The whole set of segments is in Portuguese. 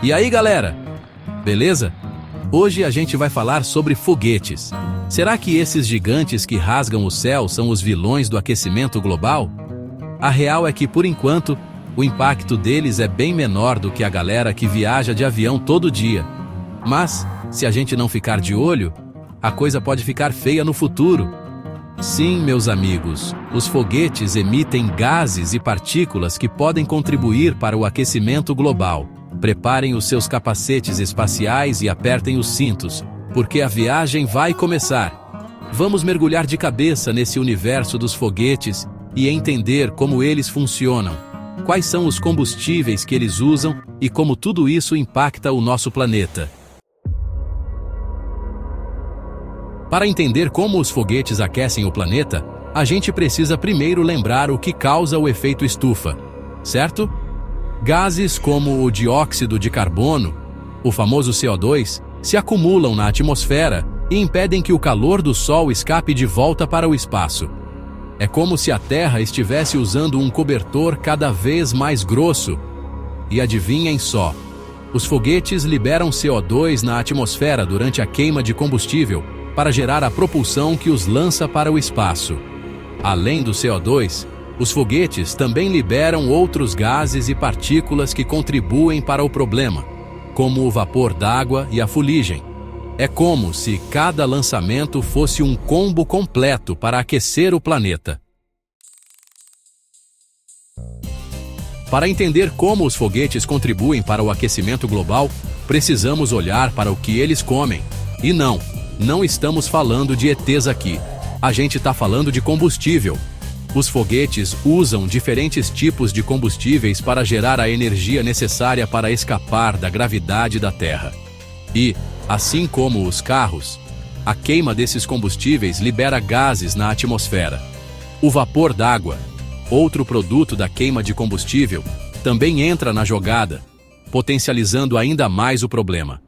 E aí, galera? Beleza? Hoje a gente vai falar sobre foguetes. Será que esses gigantes que rasgam o céu são os vilões do aquecimento global? A real é que, por enquanto, o impacto deles é bem menor do que a galera que viaja de avião todo dia. Mas, se a gente não ficar de olho, a coisa pode ficar feia no futuro. Sim, meus amigos, os foguetes emitem gases e partículas que podem contribuir para o aquecimento global. Preparem os seus capacetes espaciais e apertem os cintos, porque a viagem vai começar. Vamos mergulhar de cabeça nesse universo dos foguetes e entender como eles funcionam, quais são os combustíveis que eles usam e como tudo isso impacta o nosso planeta. Para entender como os foguetes aquecem o planeta, a gente precisa primeiro lembrar o que causa o efeito estufa, certo? Gases como o dióxido de carbono, o famoso CO2, se acumulam na atmosfera e impedem que o calor do Sol escape de volta para o espaço. É como se a Terra estivesse usando um cobertor cada vez mais grosso. E adivinhem só, os foguetes liberam CO2 na atmosfera durante a queima de combustível para gerar a propulsão que os lança para o espaço. Além do CO2, os foguetes também liberam outros gases e partículas que contribuem para o problema, como o vapor d'água e a fuligem. É como se cada lançamento fosse um combo completo para aquecer o planeta. Para entender como os foguetes contribuem para o aquecimento global, precisamos olhar para o que eles comem. E não estamos falando de ETs aqui. A gente está falando de combustível. Os foguetes usam diferentes tipos de combustíveis para gerar a energia necessária para escapar da gravidade da Terra. E, assim como os carros, a queima desses combustíveis libera gases na atmosfera. O vapor d'água, outro produto da queima de combustível, também entra na jogada, potencializando ainda mais o problema.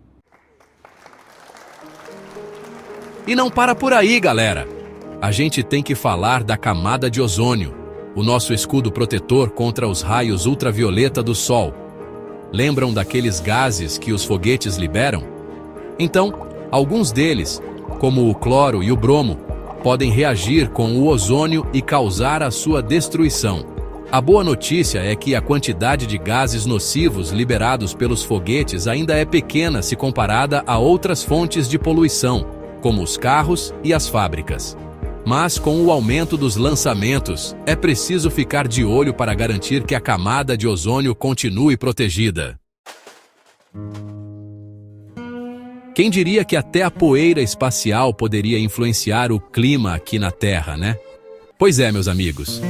E não para por aí, galera! A gente tem que falar da camada de ozônio, o nosso escudo protetor contra os raios ultravioleta do Sol. Lembram daqueles gases que os foguetes liberam? Então, alguns deles, como o cloro e o bromo, podem reagir com o ozônio e causar a sua destruição. A boa notícia é que a quantidade de gases nocivos liberados pelos foguetes ainda é pequena se comparada a outras fontes de poluição, como os carros e as fábricas. Mas com o aumento dos lançamentos, é preciso ficar de olho para garantir que a camada de ozônio continue protegida. Quem diria que até a poeira espacial poderia influenciar o clima aqui na Terra, né? Pois é, meus amigos.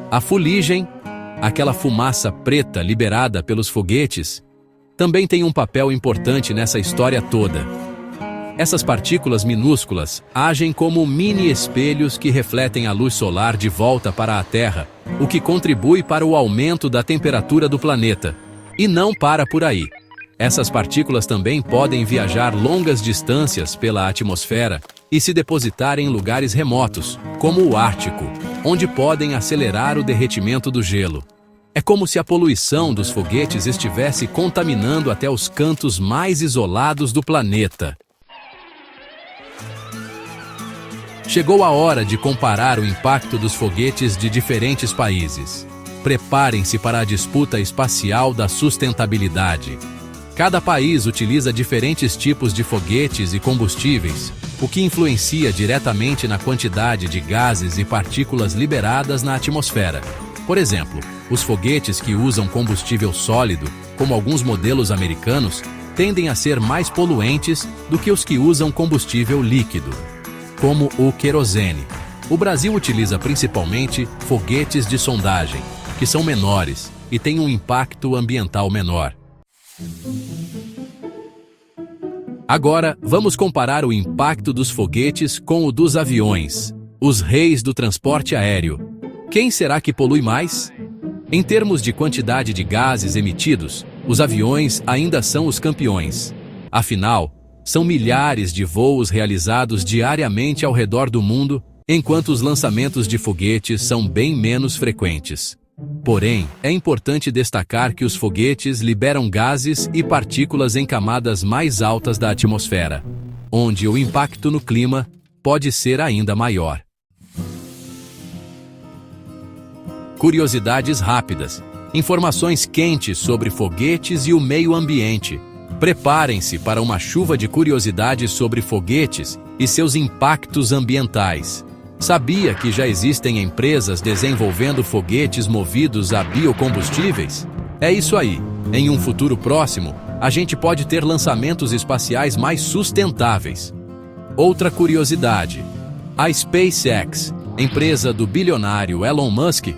A fuligem, aquela fumaça preta liberada pelos foguetes, também tem um papel importante nessa história toda. Essas partículas minúsculas agem como mini espelhos que refletem a luz solar de volta para a Terra, o que contribui para o aumento da temperatura do planeta. E não para por aí. Essas partículas também podem viajar longas distâncias pela atmosfera e se depositar em lugares remotos, como o Ártico, onde podem acelerar o derretimento do gelo. É como se a poluição dos foguetes estivesse contaminando até os cantos mais isolados do planeta. Chegou a hora de comparar o impacto dos foguetes de diferentes países. Preparem-se para a disputa espacial da sustentabilidade. Cada país utiliza diferentes tipos de foguetes e combustíveis, o que influencia diretamente na quantidade de gases e partículas liberadas na atmosfera. Por exemplo, os foguetes que usam combustível sólido, como alguns modelos americanos, tendem a ser mais poluentes do que os que usam combustível líquido, como o querosene. O Brasil utiliza principalmente foguetes de sondagem, que são menores e têm um impacto ambiental menor. Agora, vamos comparar o impacto dos foguetes com o dos aviões, os reis do transporte aéreo. Quem será que polui mais? Em termos de quantidade de gases emitidos, os aviões ainda são os campeões. Afinal, são milhares de voos realizados diariamente ao redor do mundo, enquanto os lançamentos de foguetes são bem menos frequentes. Porém, é importante destacar que os foguetes liberam gases e partículas em camadas mais altas da atmosfera, onde o impacto no clima pode ser ainda maior. Curiosidades rápidas. Informações quentes sobre foguetes e o meio ambiente. Preparem-se para uma chuva de curiosidades sobre foguetes e seus impactos ambientais. Sabia que já existem empresas desenvolvendo foguetes movidos a biocombustíveis? É isso aí. Em um futuro próximo, a gente pode ter lançamentos espaciais mais sustentáveis. Outra curiosidade. A SpaceX, empresa do bilionário Elon Musk,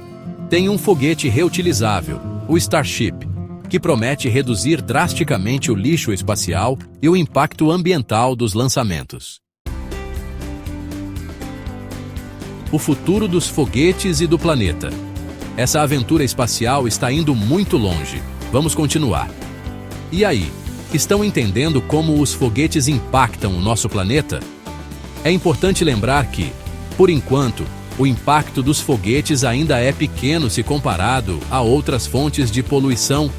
tem um foguete reutilizável, o Starship, que promete reduzir drasticamente o lixo espacial e o impacto ambiental dos lançamentos. O futuro dos foguetes e do planeta. Essa aventura espacial está indo muito longe. Vamos continuar. E aí, estão entendendo como os foguetes impactam o nosso planeta? É importante lembrar que, por enquanto, o impacto dos foguetes ainda é pequeno se comparado a outras fontes de poluição,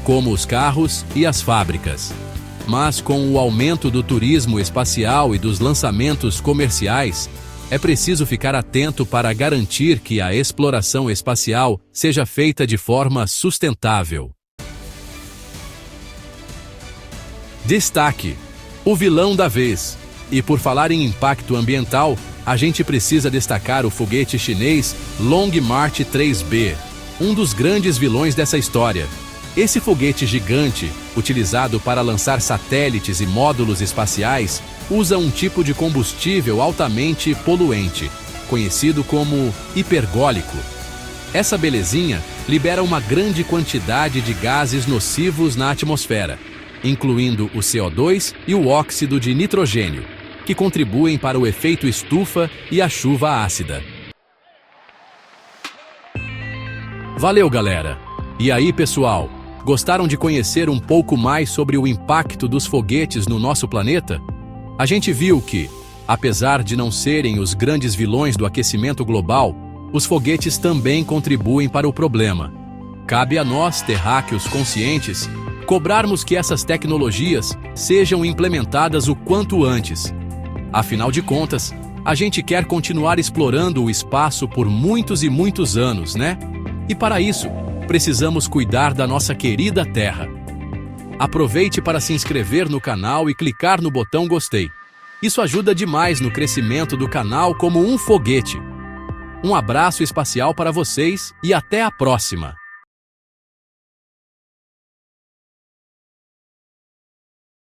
como os carros e as fábricas. Mas com o aumento do turismo espacial e dos lançamentos comerciais, é preciso ficar atento para garantir que a exploração espacial seja feita de forma sustentável. Destaque: o vilão da vez. E por falar em impacto ambiental, a gente precisa destacar o foguete chinês Long March 3B, um dos grandes vilões dessa história. Esse foguete gigante, utilizado para lançar satélites e módulos espaciais, usa um tipo de combustível altamente poluente, conhecido como hipergólico. Essa belezinha libera uma grande quantidade de gases nocivos na atmosfera, incluindo o CO2 e o óxido de nitrogênio, que contribuem para o efeito estufa e a chuva ácida. Valeu, galera! E aí, pessoal? Gostaram de conhecer um pouco mais sobre o impacto dos foguetes no nosso planeta? A gente viu que, apesar de não serem os grandes vilões do aquecimento global, os foguetes também contribuem para o problema. Cabe a nós, terráqueos conscientes, cobrarmos que essas tecnologias sejam implementadas o quanto antes. Afinal de contas, a gente quer continuar explorando o espaço por muitos e muitos anos, né? E para isso, precisamos cuidar da nossa querida Terra. Aproveite para se inscrever no canal e clicar no botão gostei. Isso ajuda demais no crescimento do canal como um foguete. Um abraço espacial para vocês e até a próxima!